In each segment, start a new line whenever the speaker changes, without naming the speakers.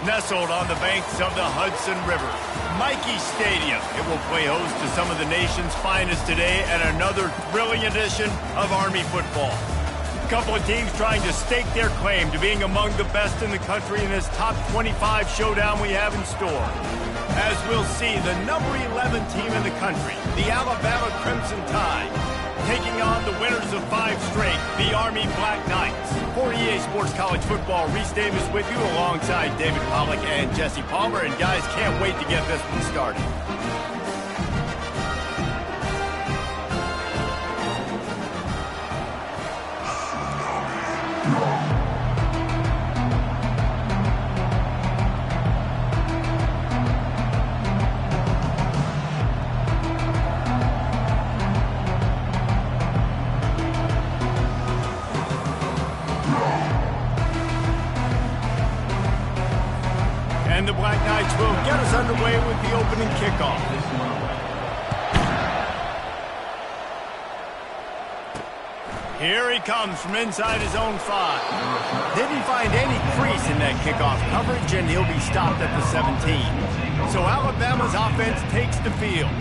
Nestled on the banks of the Hudson River, Michie Stadium. It will play host to some of the nation's finest today and another thrilling edition of Army football. A couple of teams trying to stake their claim to being among the best in the country in this top 25 showdown we have in store. As we'll see, the number 11 team in the country, the Alabama Crimson Tide, taking on the winners of 5 straight, the Army Black Knights. For EA Sports College Football, Reese Davis with you alongside David Pollack and Jesse Palmer. And guys, can't wait to get this one started. And the Black Knights will get us underway with the opening kickoff. Here he comes from inside his own 5. Didn't find any crease in that kickoff coverage, and he'll be stopped at the 17. So Alabama's offense takes the field.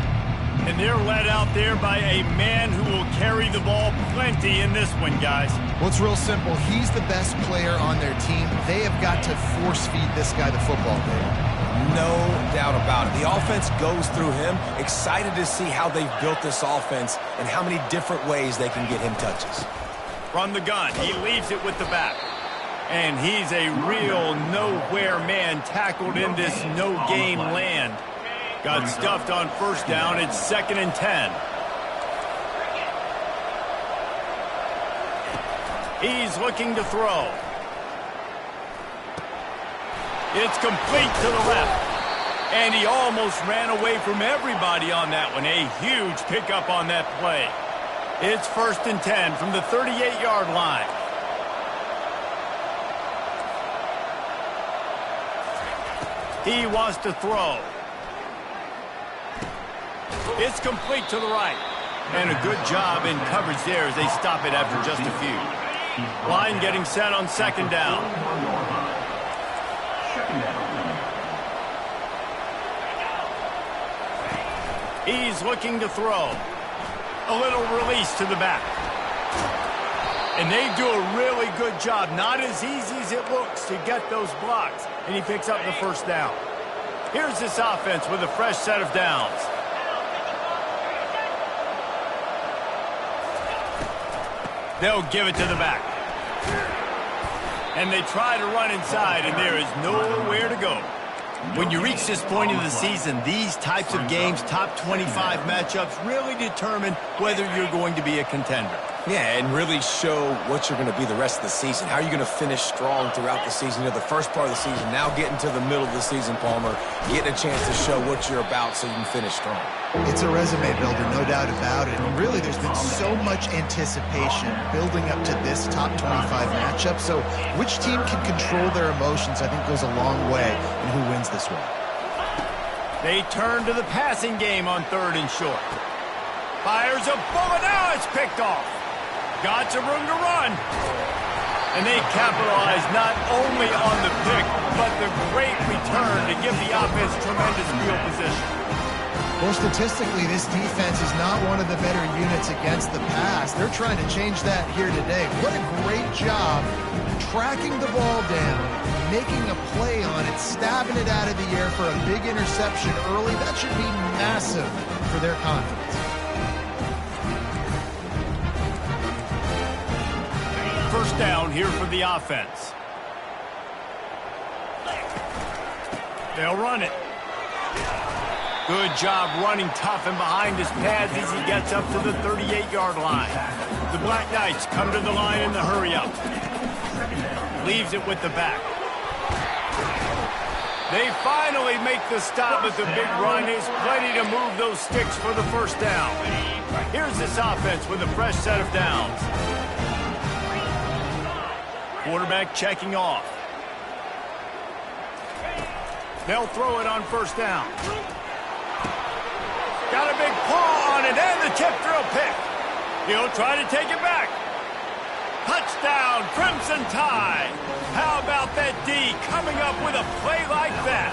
And they're led out there by a man who will carry the ball plenty in this one, guys.
Well, it's real simple. He's the best player on their team. They have got to force-feed this guy the football, Dave.
No doubt about it. The offense goes through him. Excited to see how they've built this offense and how many different ways they can get him touches.
From the gun, he leaves it with the back. And he's a real nowhere man tackled in this no-game land. Got stuffed on first down. It's 2nd and 10. He's looking to throw. It's complete to the left. And he almost ran away from everybody on that one. A huge pickup on that play. It's 1st and 10 from the 38-yard line. He wants to throw. It's complete to the right. And a good job in coverage there as they stop it after just a few. Line getting set on 2nd down. He's looking to throw. A little release to the back. And they do a really good job. Not as easy as it looks to get those blocks. And he picks up the 1st down. Here's this offense with a fresh set of downs. They'll give it to the back. And they try to run inside, and there is nowhere to go. When you reach this point in the season, these types of games, top 25 matchups, really determine whether you're going to be a contender.
Yeah, and really show what you're going to be the rest of the season. How are you going to finish strong throughout the season? You know, the first part of the season, now getting to the middle of the season, Palmer, getting a chance to show what you're about so you can finish strong.
It's a resume builder, no doubt about it. And really, there's been so much anticipation building up to this top 25 matchup. So which team can control their emotions, I think, goes a long way in who wins this one.
They turn to the passing game on 3rd and short. Fires a bullet. Now it's picked off. Got some room to run. And they capitalize not only on the pick, but the great return to give the offense tremendous field position.
Well, statistically, this defense is not one of the better units against the pass. They're trying to change that here today. What a great job tracking the ball down, making a play on it, stabbing it out of the air for a big interception early. That should be massive for their confidence.
First down here for the offense. They'll run it. Good job running tough and behind his pads as he gets up to the 38-yard line. The Black Knights come to the line in the hurry-up. Leaves it with the back. They finally make the stop, but the big run is plenty to move those sticks for the first down. Here's this offense with a fresh set of downs. Quarterback checking off. They'll throw it on first down. Got a big paw on it, and the tip drill pick. He'll try to take it back. Touchdown! down, Crimson Tide. How about that D coming up with a play like that?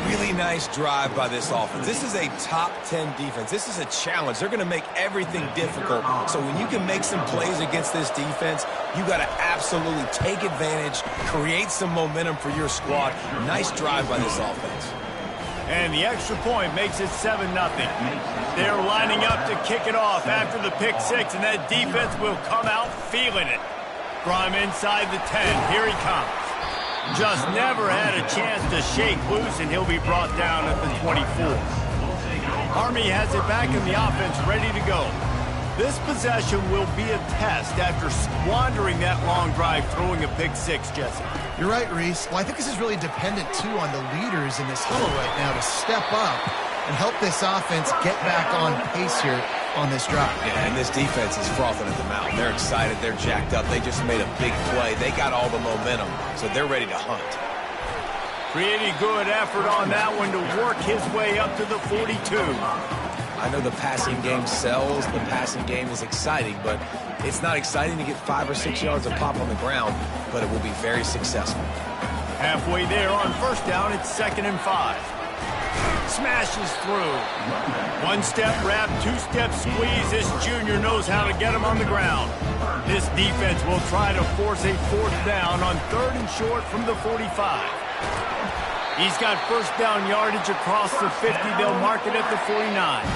Really nice drive by this offense. This is a top 10 defense. This is a challenge. They're going to make everything difficult. So when you can make some plays against this defense, you got to absolutely take advantage, create some momentum for your squad. Nice drive by this offense.
And the extra point makes it 7-0. They're lining up to kick it off after the pick six, and that defense will come out feeling it. From inside the 10, here he comes. Just never had a chance to shake loose, and he'll be brought down at the 24. Army has it back in the offense, ready to go. This possession will be a test after squandering that long drive, throwing a pick six, Jesse.
You're right, Reese. Well, I think this is really dependent, too, on the leaders in this huddle right now to step up and help this offense get back on pace here on this drive.
Yeah, and this defense is frothing at the mouth. They're excited. They're jacked up. They just made a big play. They got all the momentum, so they're ready to hunt.
Pretty good effort on that one to work his way up to the 42.
I know the passing game sells. The passing game is exciting, but it's not exciting to get 5 or 6 yards of pop on the ground, but it will be very successful.
Halfway there on first down, it's 2nd and 5. Smashes through. One-step wrap, two-step squeeze. This junior knows how to get him on the ground. This defense will try to force a 4th down on 3rd and short from the 45. He's got first down yardage across the 50. They'll mark it at the 49.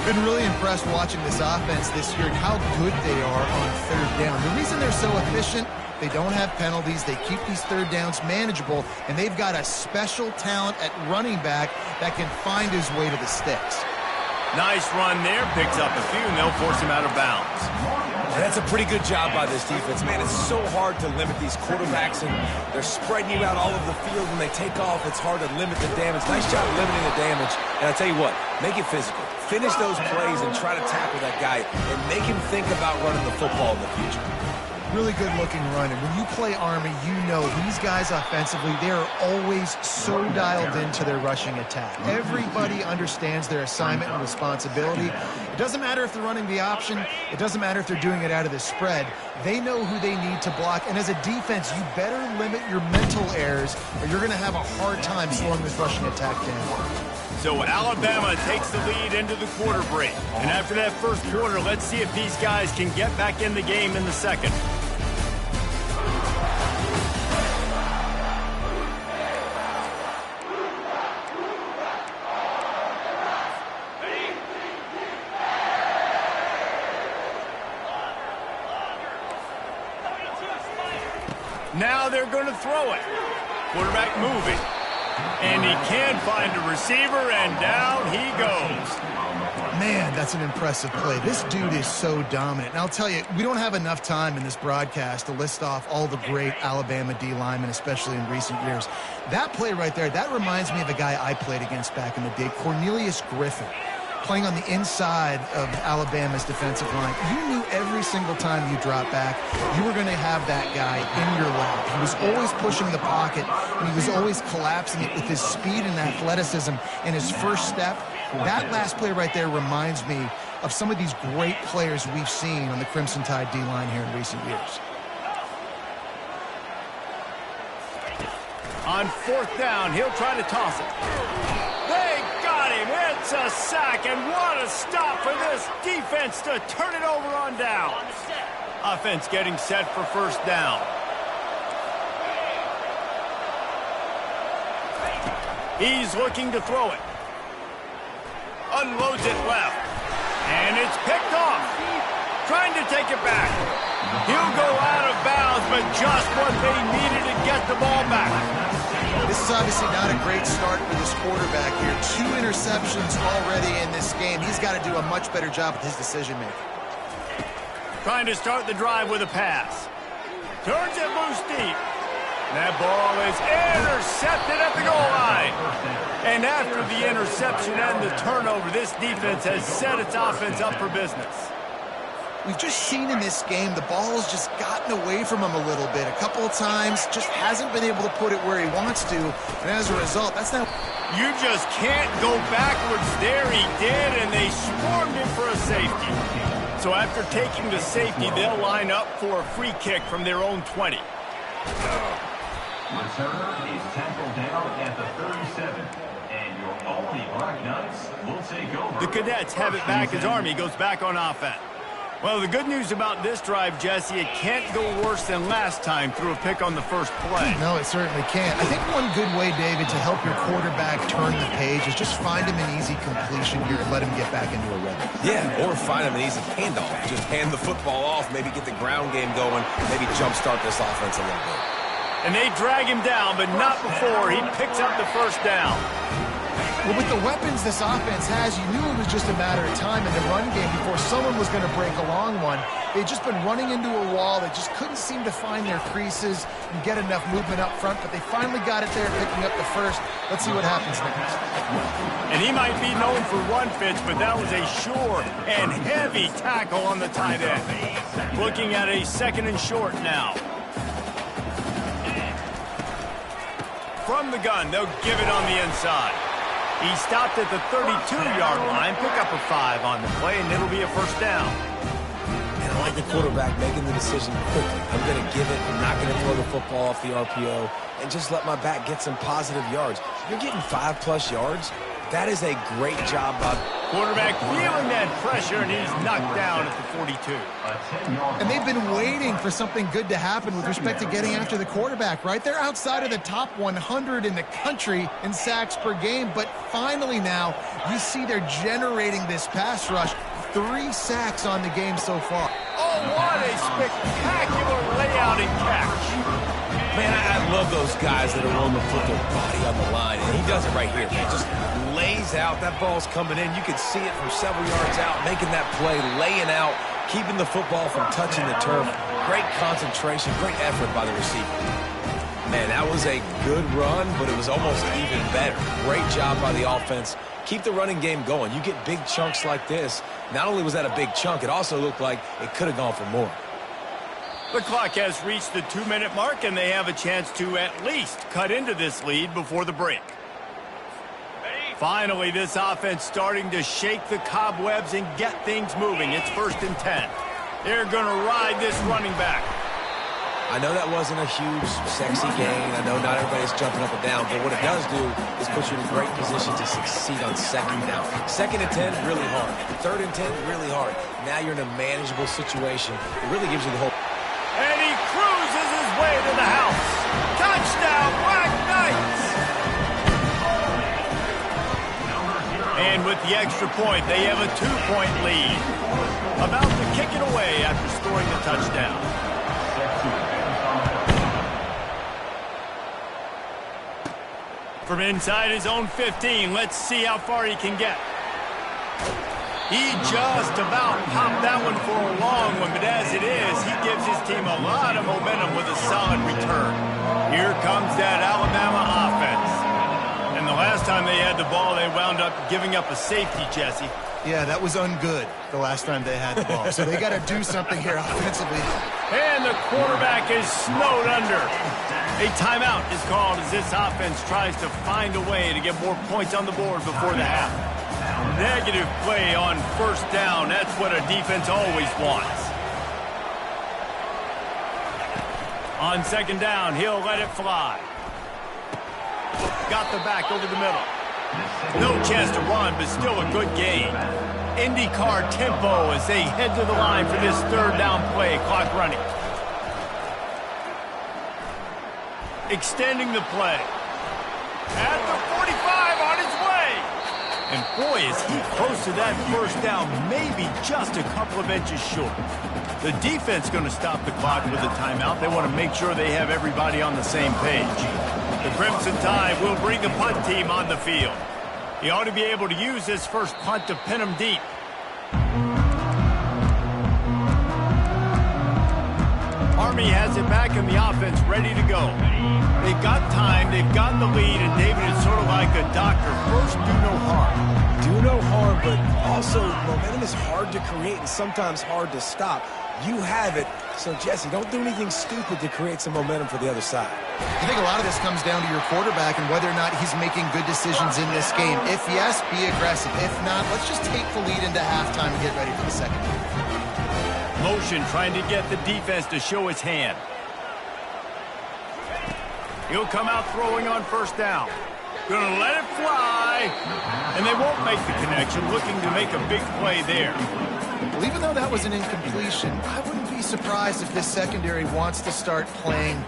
Been really impressed watching this offense this year and how good they are on 3rd down. The reason they're so efficient, they don't have penalties. They keep these 3rd downs manageable, and they've got a special talent at running back that can find his way to the sticks.
Nice run there. Picks up a few, and they'll force him out of bounds.
And that's a pretty good job by this defense. Man, it's so hard to limit these quarterbacks, and they're spreading you out all over the field. When they take off, it's hard to limit the damage. Nice job limiting the damage. And I'll tell you what, make it physical. Finish those plays and try to tackle that guy and make him think about running the football in the future.
Really good-looking run, and when you play Army, you know these guys offensively, they are always so dialed into their rushing attack. Everybody understands their assignment and responsibility. It doesn't matter if they're running the option. It doesn't matter if they're doing it out of the spread. They know who they need to block, and as a defense, you better limit your mental errors, or you're going to have a hard time slowing this rushing attack down.
So Alabama takes the lead into the quarter break. And after that first quarter, let's see if these guys can get back in the game in the second. Now they're going to throw it. Quarterback moving. And he can find a receiver, and down he goes.
Man, that's an impressive play. This dude is so dominant. And I'll tell you, we don't have enough time in this broadcast to list off all the great Alabama D linemen, especially in recent years. That play right there, that reminds me of a guy I played against back in the day, Cornelius Griffin, playing on the inside of Alabama's defensive line. You knew every single time you dropped back, you were going to have that guy in your lap. He was always pushing the pocket, and he was always collapsing it with his speed and athleticism and his first step. That last play right there reminds me of some of these great players we've seen on the Crimson Tide D-line here in recent years.
On 4th down, he'll try to toss it. They got him. It's a sack, and what a stop for this defense to turn it over on down. Offense getting set for first down. He's looking to throw it. Unloads it left. And it's picked off. Trying to take it back. He'll go out of bounds, but just what they needed to get the ball back.
This is obviously not a great start for this quarterback here. 2 interceptions already in this game. He's got to do a much better job with his decision-making.
Trying to start the drive with a pass. Turns it loose deep. That ball is intercepted at the goal line. And after the interception and the turnover, this defense has set its offense up for business.
We've just seen in this game the ball has just gotten away from him a little bit. A couple of times, just hasn't been able to put it where he wants to. And as a result, that's not...
You just can't go backwards there. He did, and they swarmed him for a safety. So after taking the safety, they'll line up for a free kick from their own 20.
Returner is tackled down at the 37. And your Albany Black Knights will take over.
The Cadets have it back as Army goes back on offense. Well, the good news about this drive, Jesse, it can't go worse than last time through a pick on the first play.
No, it certainly can't. I think one good way, David, to help your quarterback turn the page is just find him an easy completion here and let him get back into a rhythm.
Yeah, or find him an easy handoff. Just hand the football off, maybe get the ground game going, maybe jumpstart this offense a little bit.
And they drag him down, but not before he picks up the first down.
Well, with the weapons this offense has, you knew it was just a matter of time in the run game before someone was going to break a long one. They'd just been running into a wall. They just couldn't seem to find their creases and get enough movement up front, but they finally got it there, picking up the first. Let's see what happens next.
And he might be known for run fits, but that was a sure and heavy tackle on the tight end. Looking at a 2nd and short now. From the gun, they'll give it on the inside. He stopped at the 32-yard line, pick up a 5 on the play, and it'll be a first down.
And I like the quarterback making the decision quickly. I'm going to give it. I'm not going to throw the football off the RPO and just let my back get some positive yards. You're getting 5+ yards. That is a great job, Bob.
Quarterback feeling that pressure, and he's knocked down at the 42.
And they've been waiting for something good to happen with respect to getting after the quarterback, right? They're outside of the top 100 in the country in sacks per game, but finally now you see they're generating this pass rush. 3 sacks on the game so far.
Oh, what a spectacular layout and catch.
Man, I love those guys that are willing to put their body on the line, and he does it right here, man. Just lays out. That ball's coming in. You can see it from several yards out, making that play, laying out, keeping the football from touching the turf. Great concentration, great effort by the receiver. Man, that was a good run, but it was almost even better. Great job by the offense. Keep the running game going. You get big chunks like this. Not only was that a big chunk, it also looked like it could have gone for more.
The clock has reached the 2-minute mark, and they have a chance to at least cut into this lead before the break. Finally, this offense starting to shake the cobwebs and get things moving. It's 1st and 10. They're going to ride this running back.
I know that wasn't a huge, sexy gain. I know not everybody's jumping up and down, but what it does do is put you in a great position to succeed on 2nd down. 2nd and 10, really hard. 3rd and 10, really hard. Now you're in a manageable situation. It really gives you the hope.
And he cruises his way to the house. Touchdown, Black Knights! And with the extra point, they have a 2-point lead. About to kick it away after scoring the touchdown. From inside his own 15, let's see how far he can get. He just about popped that one for a long one, but as it is, he gives his team a lot of momentum with a solid return. Here comes that Alabama offense. And the last time they had the ball, they wound up giving up a safety, Jesse.
Yeah, that was ungood the last time they had the ball. So they got to do something here offensively.
And the quarterback is snowed under. A timeout is called as this offense tries to find a way to get more points on the board before the half. Negative play on 1st down. That's what a defense always wants. On 2nd down, he'll let it fly. Got the back over the middle. No chance to run, but still a good gain. IndyCar tempo as they head to the line for this 3rd down play. Clock running. Extending the play. At the 45 on his way. And boy, is he close to that 1st down, maybe just a couple of inches short. The defense going to stop the clock with a timeout. They want to make sure they have everybody on the same page. The Crimson Tide will bring the punt team on the field. He ought to be able to use this first punt to pin him deep. Army has it back in the offense, ready to go. They've got time, they've got the lead, and David is sort of like a doctor. First, do no harm.
Do no harm, but also momentum is hard to create and sometimes hard to stop. You have it, so Jesse, don't do anything stupid to create some momentum for the other side.
I think a lot of this comes down to your quarterback and whether or not he's making good decisions in this game. If yes, be aggressive. If not, let's just take the lead into halftime and get ready for the 2nd half.
Motion trying to get the defense to show his hand. He'll come out throwing on first down. Gonna let it fly. And they won't make the connection, looking to make a big play there.
Well, even though that was an incompletion, I wouldn't be surprised if this secondary wants to start playing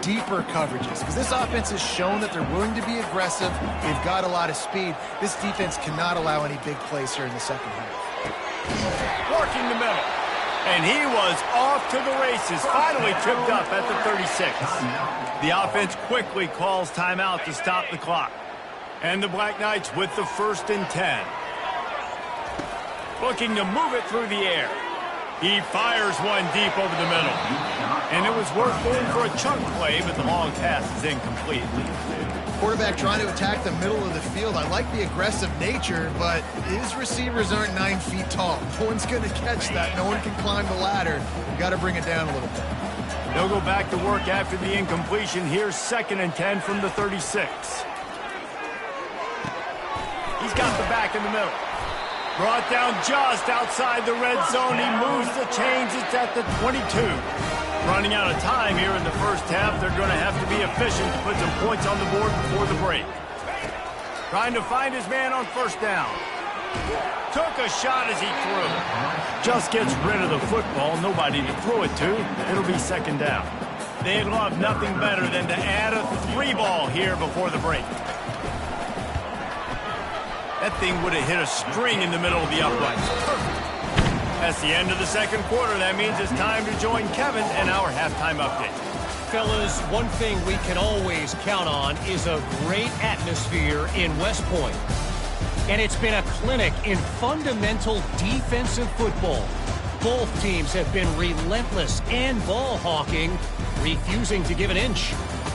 deeper coverages, because this offense has shown that they're willing to be aggressive. They've got a lot of speed. This defense cannot allow any big plays here in the second half.
Working the middle. And he was off to the races, finally tripped up at the 36. The offense quickly calls timeout to stop the clock. And the Black Knights with the 1st and 10. Looking to move it through the air. He fires one deep over the middle. And it was worth going for a chunk play, but the long pass is incomplete.
Quarterback trying to attack the middle of the field. I like the aggressive nature, but his receivers aren't 9 feet tall. No one's going to catch that. No one can climb the ladder. You've got to bring it down a little bit.
They'll go back to work after the incompletion. Here's 2nd and 10 from the 36. He's got the back in the middle. Brought down just outside the red zone. He moves the chains. It's at the 22. Running out of time here in the first half. They're going to have to be efficient to put some points on the board before the break. Trying to find his man on first down. Took a shot as he threw. Just gets rid of the football. Nobody to throw it to. It'll be 2nd down. They'd love nothing better than to add a 3 ball here before the break. That thing would have hit a string in the middle of the uprights. Perfect. That's the end of the second quarter. That means it's time to join Kevin and our halftime update.
Fellas, one thing we can always count on is a great atmosphere in West Point. And it's been a clinic in fundamental defensive football. Both teams have been relentless and ball hawking, refusing to give an inch.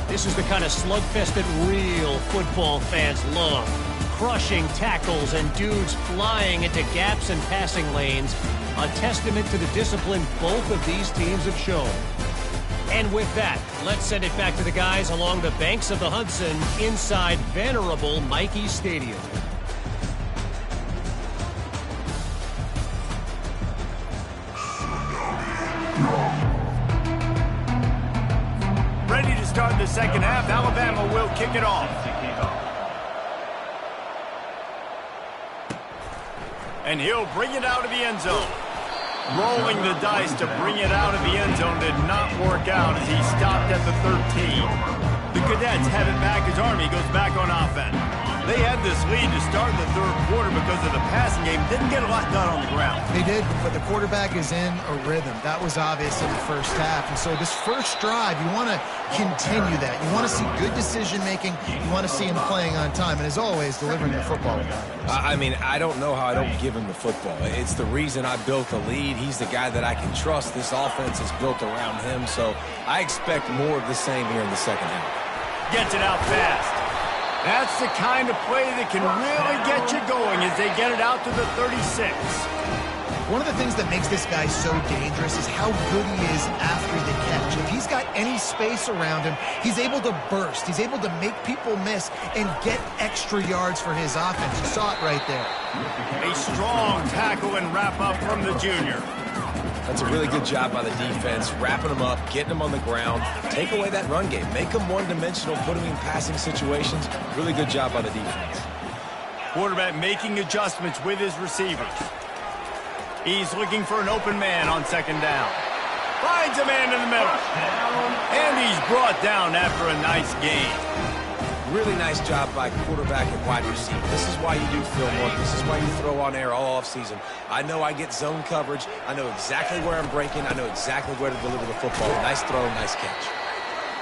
This is the kind of slugfest that real football fans love. Crushing tackles and dudes flying into gaps and passing lanes, a testament to the discipline both of these teams have shown. And with that, let's send it back to the guys along the banks of the Hudson inside venerable Michie Stadium.
Ready to start the second half. Alabama will kick it off. And he'll bring it out of the end zone. Rolling the dice to bring it out of the end zone did not work out as he stopped at the 13. The Cadets have it back as Army goes back on offense. They had this lead to start the third quarter because of the passing game. Didn't get a lot done on the ground.
They did, but the quarterback is in a rhythm. That was obvious in the first half. And so this first drive, you want to continue that. You want to see good decision-making. You want to see him playing on time. And as always, delivering the football.
I mean, I don't know how I don't give him the football. It's the reason I built the lead. He's the guy that I can trust. This offense is built around him. So I expect more of the same here in the second half.
Gets it out fast. That's the kind of play that can really get you going as they get it out to the 36.
One of the things that makes this guy so dangerous is how good he is after the catch. If he's got any space around him, he's able to burst. He's able to make people miss and get extra yards for his offense. You saw it right there.
A strong tackle and wrap up from the junior.
That's a really good job by the defense, wrapping them up, getting them on the ground. Take away that run game. Make them one-dimensional, put them in passing situations. Really good job by the defense.
Quarterback making adjustments with his receivers. He's looking for an open man on second down. Finds a man in the middle. And he's brought down after a nice gain.
Really nice job by quarterback and wide receiver. This is why you do film work. This is why you throw on air all offseason. I know I get zone coverage. I know exactly where I'm breaking. I know exactly where to deliver the football. Nice throw, nice catch.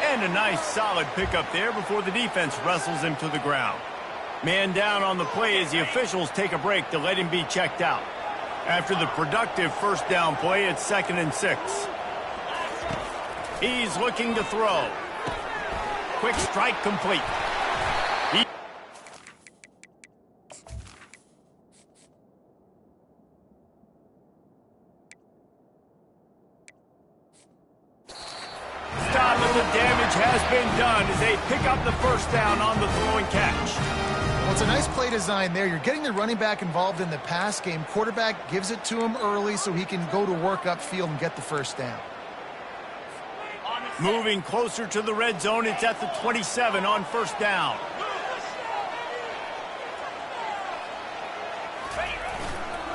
And a nice solid pickup there before the defense wrestles him to the ground. Man down on the play as the officials take a break to let him be checked out. After the productive first down play, it's 2nd and 6. He's looking to throw. Quick strike complete. The damage has been done as they pick up the first down on the throwing catch.
Well, it's a nice play design there. You're getting the running back involved in the pass game. Quarterback gives it to him early so he can go to work upfield and get the first down.
Moving closer to the red zone, it's at the 27 on first down.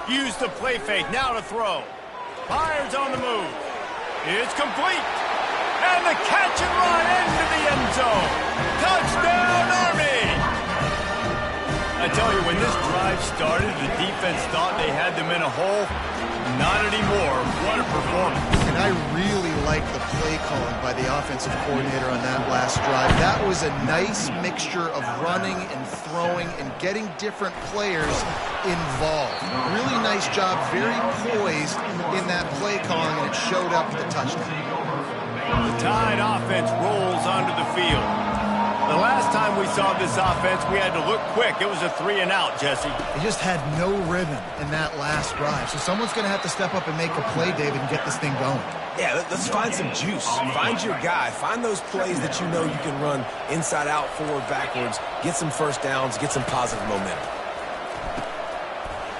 Use the play fake, now to throw. Fires on the move. It's complete. And the catch and run into the end zone. Touchdown, Army! I tell you, when this drive started, the defense thought they had them in a hole. Not anymore. What a performance.
And I really like the play calling by the offensive coordinator on that last drive. That was a nice mixture of running and throwing and getting different players involved. Really nice job, very poised in that play calling, and it showed up with the touchdown.
The Tide offense rolls onto the field. The last time we saw this offense, we had to look quick. It was a 3-and-out, Jesse.
They just had no rhythm in that last drive. So someone's going to have to step up and make a play, David, and get this thing going.
Yeah, let's find some juice. Find your guy. Find those plays that you know you can run inside out, forward, backwards. Get some first downs. Get some positive momentum.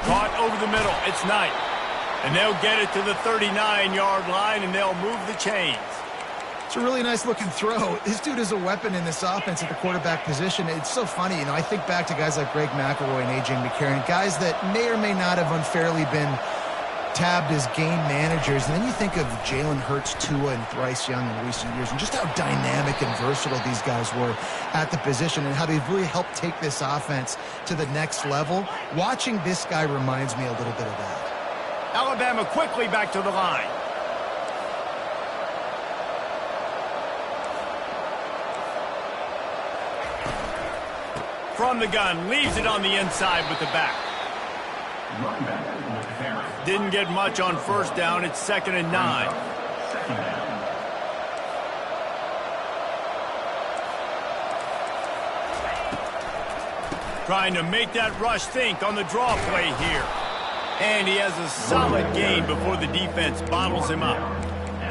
Caught over the middle. It's Knight. And they'll get it to the 39-yard line, and they'll move the chains.
It's a really nice-looking throw. This dude is a weapon in this offense at the quarterback position. It's so funny. You know, I think back to guys like Greg McElroy and A.J. McCarron, guys that may or may not have unfairly been tabbed as game managers. And then you think of Jalen Hurts, Tua, and Bryce Young in recent years, and just how dynamic and versatile these guys were at the position and how they've really helped take this offense to the next level. Watching this guy reminds me a little bit of that.
Alabama quickly back to the line. From the gun, leaves it on the inside with the back. Didn't get much on first down. It's 2nd and 9. Trying to make that rush think on the draw play here. And he has a solid gain before the defense bottles him up.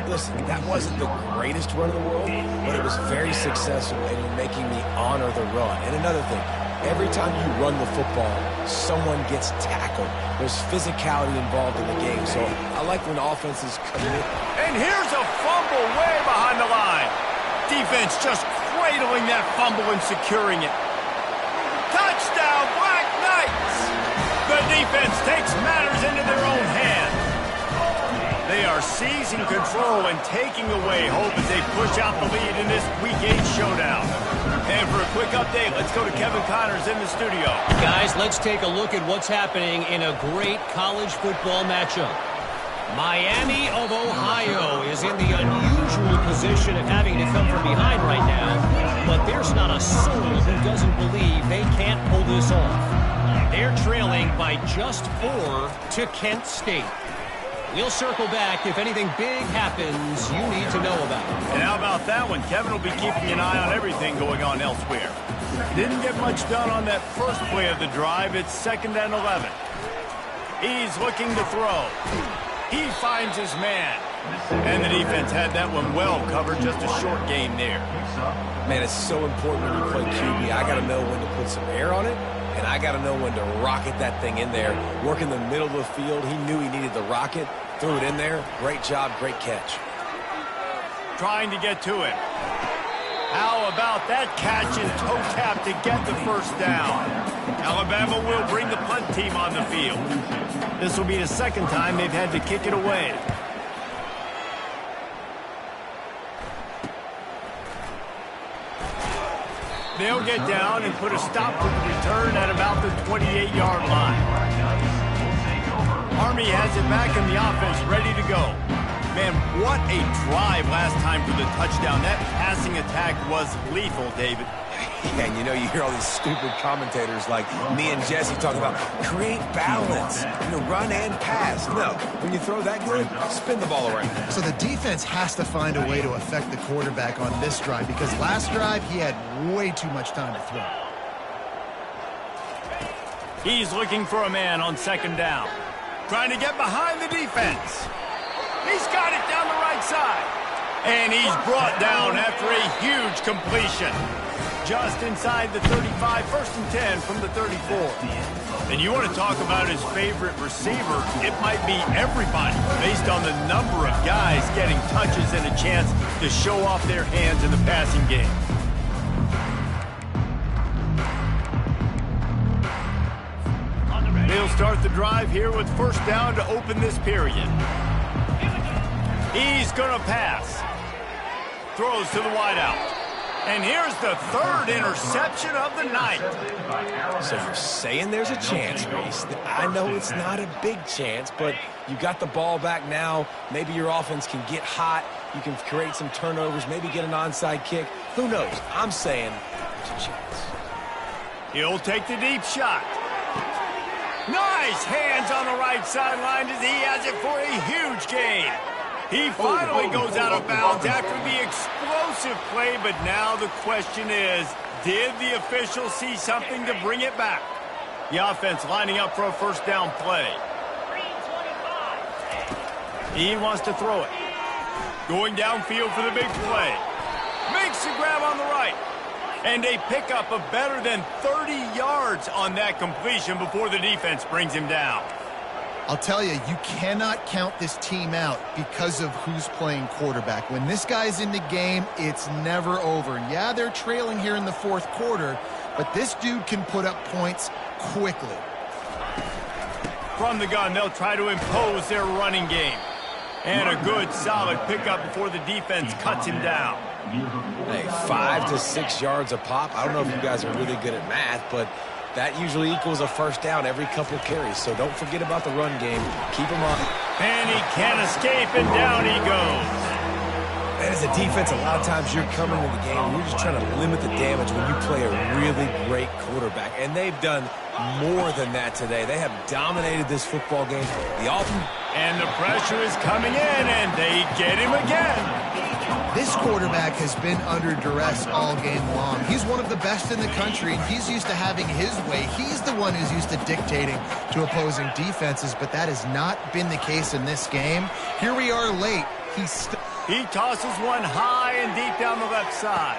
Listen, that wasn't the greatest run in the world, but it was very successful, and you're making me honor the run. And another thing, every time you run the football, someone gets tackled. There's physicality involved in the game, so I like when offenses commit.
And here's a fumble way behind the line. Defense just cradling that fumble and securing it. Touchdown, Black Knights! The defense takes matters into their own hands. They are seizing control and taking away hope as they push out the lead in this Week 8 showdown. And for a quick update, let's go to Kevin Connors in the studio.
Guys, let's take a look at what's happening in a great college football matchup. Miami of Ohio is in the unusual position of having to come from behind right now, but there's not a soul who doesn't believe they can't pull this off. They're trailing by just 4 to Kent State. We'll circle back if anything big happens you need to know about.
And how about that one? Kevin will be keeping an eye on everything going on elsewhere. Didn't get much done on that first play of the drive. It's 2nd and 11. He's looking to throw. He finds his man. And the defense had that one well covered. Just a short gain there.
Man, it's so important when you play QB. I got to know when to put some air on it, and I got to know when to rocket that thing in there. Work in the middle of the field. He knew he needed the rocket. Threw it in there. Great job, great catch.
Trying to get to it. How about that catch and toe tap to get the first down? Alabama will bring the punt team on the field. This will be the second time they've had to kick it away. They'll get down and put a stop to the return at about the 28-yard line. Army has it back in the offense, ready to go. Man, what a drive last time for the touchdown. That passing attack was lethal, David.
Yeah, and you know, you hear all these stupid commentators like me and Jesse talking about create balance, run and pass. No, when you throw that good, spin the ball around.
So the defense has to find a way to affect the quarterback on this drive because last drive he had way too much time to throw.
He's looking for a man on 2nd down. Trying to get behind the defense. He's got it down the right side. And he's brought down after a huge completion. just inside the 35, 1st and 10 from the 34. And you want to talk about his favorite receiver, it might be everybody based on the number of guys getting touches and a chance to show off their hands in the passing game. They'll start the drive here with 1st down to open this period. He's going to pass. Throws to the wideout. And here's the 3rd interception of the night.
So you're saying there's a chance, Reese. I know it's not a big chance, but you got the ball back now. Maybe your offense can get hot. You can create some turnovers, maybe get an onside kick. Who knows? I'm saying there's a chance.
He'll take the deep shot. Nice hands on the right sideline as he has it for a huge gain. He finally goes out of bounds after the explosive play, but now the question is, did the official see something to bring it back? The offense lining up for a 1st down play. He wants to throw it. Going downfield for the big play. Makes the grab on the right. And a pickup of better than 30 yards on that completion before the defense brings him down.
I'll tell you, you cannot count this team out because of who's playing quarterback. When this guy's in the game, it's never over. Yeah, they're trailing here in the 4th quarter, but this dude can put up points quickly.
From the gun, they'll try to impose their running game. And a good, solid pickup before the defense cuts him down.
Hey, 5 to 6 yards a pop. I don't know if you guys are really good at math, but that usually equals a 1st down every couple carries. So don't forget about the run game. Keep him on.
And he can't escape, and down he goes.
And as a defense, a lot of times you're coming to the game, you're just trying to limit the damage when you play a really great quarterback. And they've done more than that today. They have dominated this football game.
And the pressure is coming in, and they get him again.
This quarterback has been under duress all game long. He's one of the best in the country, and he's used to having his way. He's the one who's used to dictating to opposing defenses, but that has not been the case in this game. Here we are late.
He tosses one high and deep down the left side.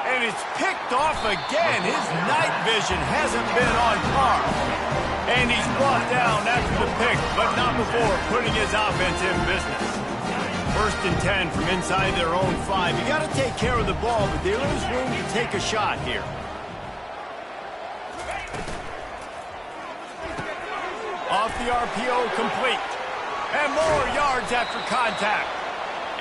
And it's picked off again. His night vision hasn't been on par. And he's brought down after the pick, but not before putting his offense in business. 1st and 10 from inside their own 5. You got to take care of the ball, but there is room to take a shot here. Off the RPO, complete. And more yards after contact.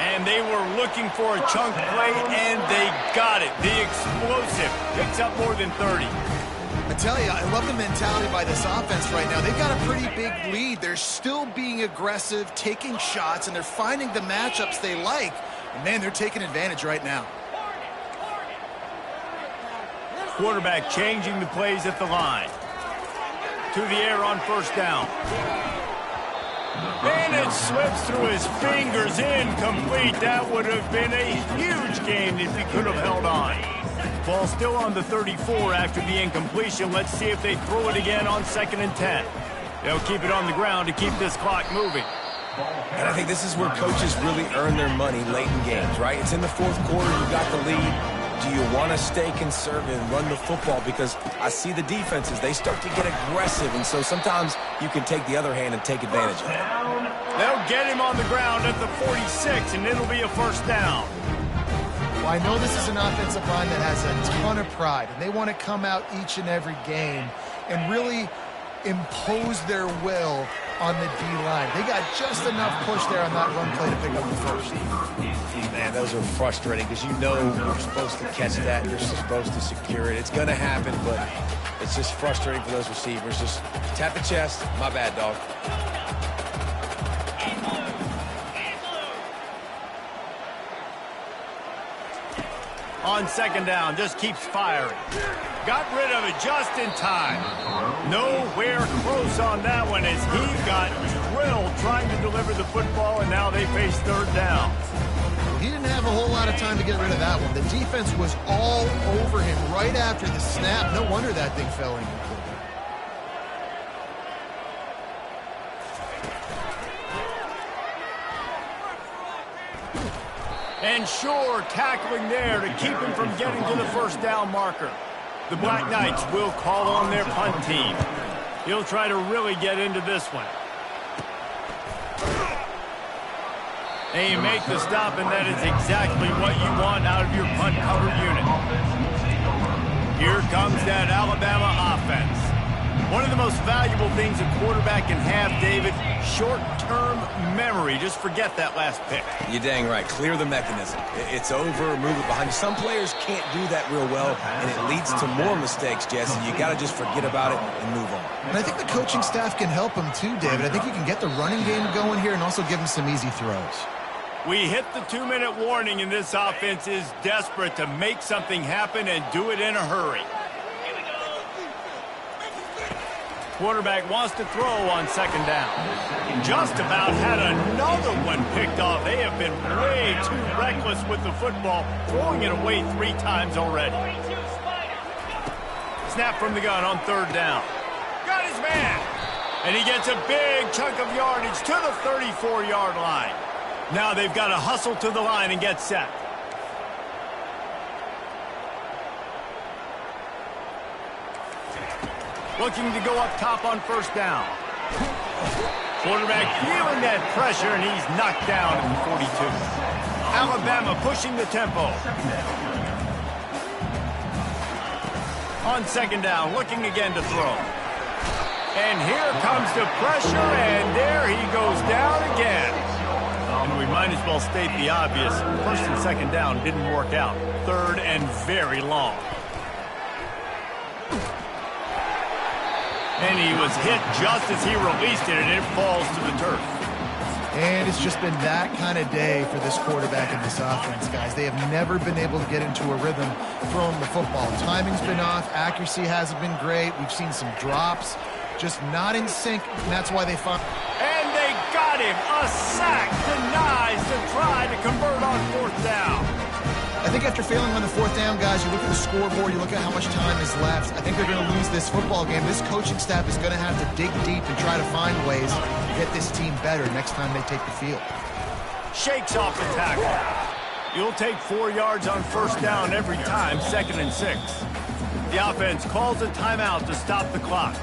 And they were looking for a chunk play, and they got it. The explosive picks up more than 30.
I tell you, I love the mentality by this offense right now. They've got a pretty big lead. They're still being aggressive, taking shots, and they're finding the matchups they like. And, man, they're taking advantage right now.
Quarterback changing the plays at the line. To the air on 1st down. And it slips through his fingers, incomplete. That would have been a huge gain if he could have held on. Ball still on the 34 after the incompletion. Let's see if they throw it again on 2nd and 10. They'll keep it on the ground to keep this clock moving.
And I think this is where coaches really earn their money late in games, right? It's in the 4th quarter, you got the lead. Do you want to stay conservative and run the football? Because I see the defenses, they start to get aggressive, and so sometimes you can take the other hand and take advantage of it.
They'll get him on the ground at the 46, and it'll be a 1st down.
Well, I know this is an offensive line that has a ton of pride, and they want to come out each and every game and really impose their will on the D-line. They got just enough push there on that run play to pick up the 1st.
Man, those are frustrating because you know you're supposed to catch that. You're supposed to secure it. It's going to happen, but it's just frustrating for those receivers. Just tap the chest. My bad, dog.
On 2nd down, just keeps firing. Got rid of it just in time. Nowhere close on that one as he got drilled trying to deliver the football, and now they face 3rd down.
He didn't have a whole lot of time to get rid of that one. The defense was all over him right after the snap. No wonder that thing fell incomplete.
And sure, tackling there to keep him from getting to the first down marker. The Black Knights will call on their punt team. He'll try to really get into this one. And you make the stop, and that is exactly what you want out of your punt cover unit. Here comes that Alabama offense. One of the most valuable things a quarterback can have, David, short-term memory. Just forget that last pick.
You're dang right. Clear the mechanism. It's over, move it behind you. Some players can't do that real well, and it leads to more mistakes, Jesse. You got to just forget about it and move on.
And I think the coaching staff can help him too, David. I think you can get the running game going here and also give him some easy throws.
We hit the 2-minute warning, and this offense is desperate to make something happen and do it in a hurry. Quarterback wants to throw on second down. Just about had another one picked off. They have been way too reckless with the football, throwing it away 3 times already. Snap from the gun on third down. Got his man. And he gets a big chunk of yardage to the 34-yard line. Now they've got to hustle to the line and get set. Looking to go up top on first down. Quarterback feeling that pressure, and he's knocked down at the 42. Alabama pushing the tempo. On second down, looking again to throw. And here comes the pressure, and there he goes down again. And we might as well state the obvious. First and second down didn't work out. Third and very long. And he was hit just as he released it, and it falls to the turf.
And it's just been that kind of day for this quarterback and this offense, guys. They have never been able to get into a rhythm throwing the football. Timing's been off. Accuracy hasn't been great. We've seen some drops. Just not in sync, and that's why they found...
And they got him. A sack denies to try to convert on fourth down.
I think after failing on the fourth down, guys, you look at the scoreboard, you look at how much time is left. I think they're going to lose this football game. This coaching staff is going to have to dig deep and try to find ways to get this team better next time they take the field.
Shakes off the tackle. You'll take 4 yards on first down every time, 2nd and 6. The offense calls a timeout to stop the clock.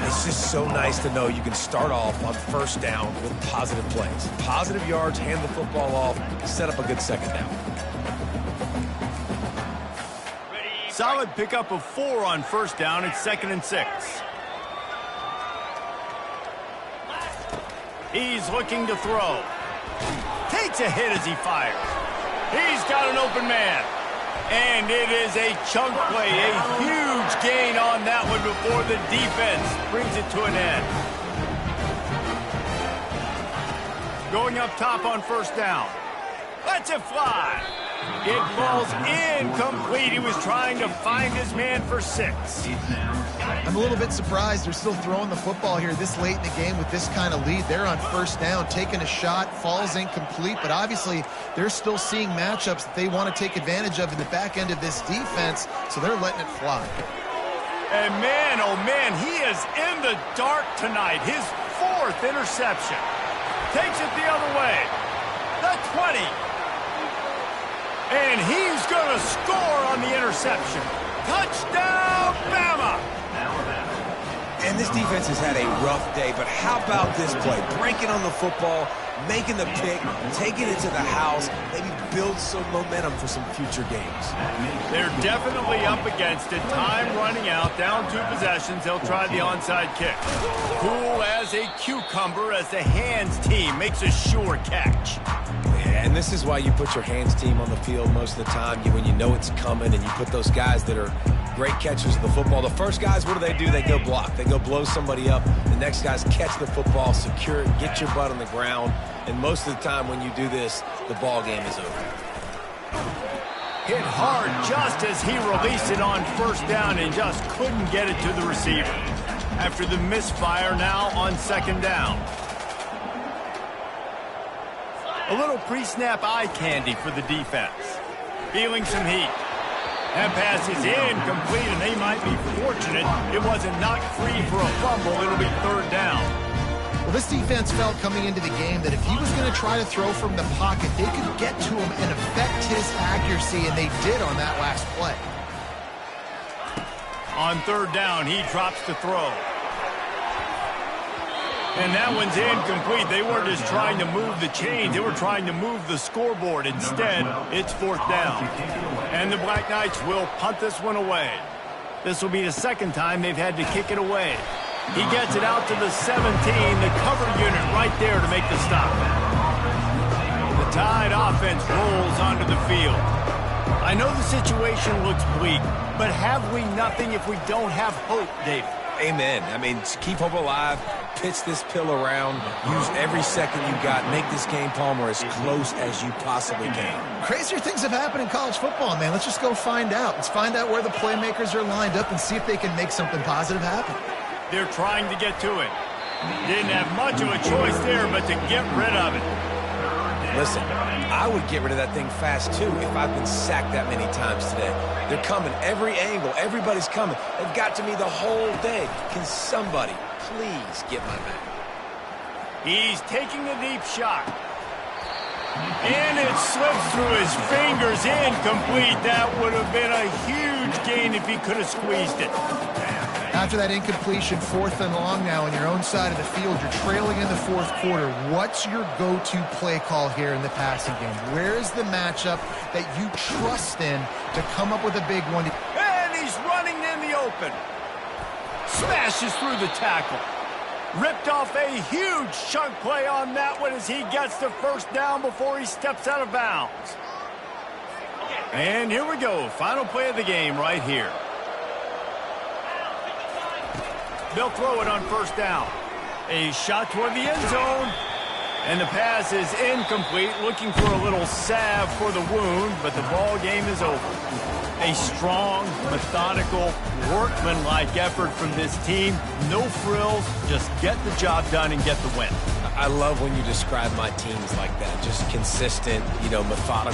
It's just so nice to know you can start off on first down with positive plays. Positive yards, hand the football off, set up a good second down.
Solid pickup of 4 on first down. It's 2nd and 6. He's looking to throw. Takes a hit as he fires. He's got an open man. And it is a chunk play. A huge gain on that one before the defense brings it to an end. Going up top on first down. Lets it fly. It falls incomplete. He was trying to find his man for 6.
I'm a little bit surprised they're still throwing the football here this late in the game with this kind of lead. They're on first down, taking a shot, falls incomplete, but obviously they're still seeing matchups that they want to take advantage of in the back end of this defense, so they're letting it fly.
And man, oh man, he is in the dark tonight. His 4th interception. Takes it the other way. The 20. And he's going to score on the interception. Touchdown, Bama!
And this defense has had a rough day, but how about this play? Breaking on the football, making the pick, taking it to the house, maybe build some momentum for some future games.
They're definitely up against it. Time running out, down 2 possessions. They'll try the onside kick. Cool as a cucumber as the hands team makes a sure catch.
And this is why you put your hands team on the field most of the time, when you know it's coming, and you put those guys that are great catchers of the football. The first guys, what do? They go block. They go blow somebody up. The next guys catch the football, secure it, get your butt on the ground. And most of the time when you do this, the ball game is over.
Hit hard just as he released it on first down and just couldn't get it to the receiver. After the misfire, now on second down. A little pre-snap eye candy for the defense. Feeling some heat. That pass is incomplete, and they might be fortunate it wasn't knocked free for a fumble. It'll be third down.
Well, this defense felt coming into the game that if he was going to try to throw from the pocket, they could get to him and affect his accuracy, and they did on that last play.
On third down, he drops to throw. And that one's incomplete. They weren't just trying to move the chains. They were trying to move the scoreboard. Instead, it's fourth down. And the Black Knights will punt this one away. This will be the second time they've had to kick it away. He gets it out to the 17, the cover unit right there to make the stop. The Tide offense rolls onto the field. I know the situation looks bleak, but have we nothing if we don't have hope, David?
Amen. I mean, keep hope alive, pitch this pill around, use every second you got, make this game, Palmer, as close as you possibly can.
Crazier things have happened in college football, man. Let's just go find out. Let's find out where the playmakers are lined up and see if they can make something positive happen.
They're trying to get to it. Didn't have much of a choice there, but to get rid of it.
Listen, I would get rid of that thing fast, too, if I've been sacked that many times today. They're coming every angle. Everybody's coming. They've got to me the whole day. Can somebody please get my back?
He's taking a deep shot. And it slips through his fingers, incomplete. That would have been a huge gain if he could have squeezed it.
After that incompletion, fourth and long now on your own side of the field, you're trailing in the fourth quarter. What's your go-to play call here in the passing game? Where is the matchup that you trust in to come up with a big one?
And he's running in the open. Smashes through the tackle. Ripped off a huge chunk play on that one as he gets the first down before he steps out of bounds. And here we go. Final play of the game right here. They'll throw it on first down. A shot toward the end zone. And the pass is incomplete. Looking for a little salve for the wound, but the ball game is over. A strong, methodical, workmanlike effort from this team. No frills, just get the job done and get the win.
I love when you describe my teams like that. Just consistent, methodical.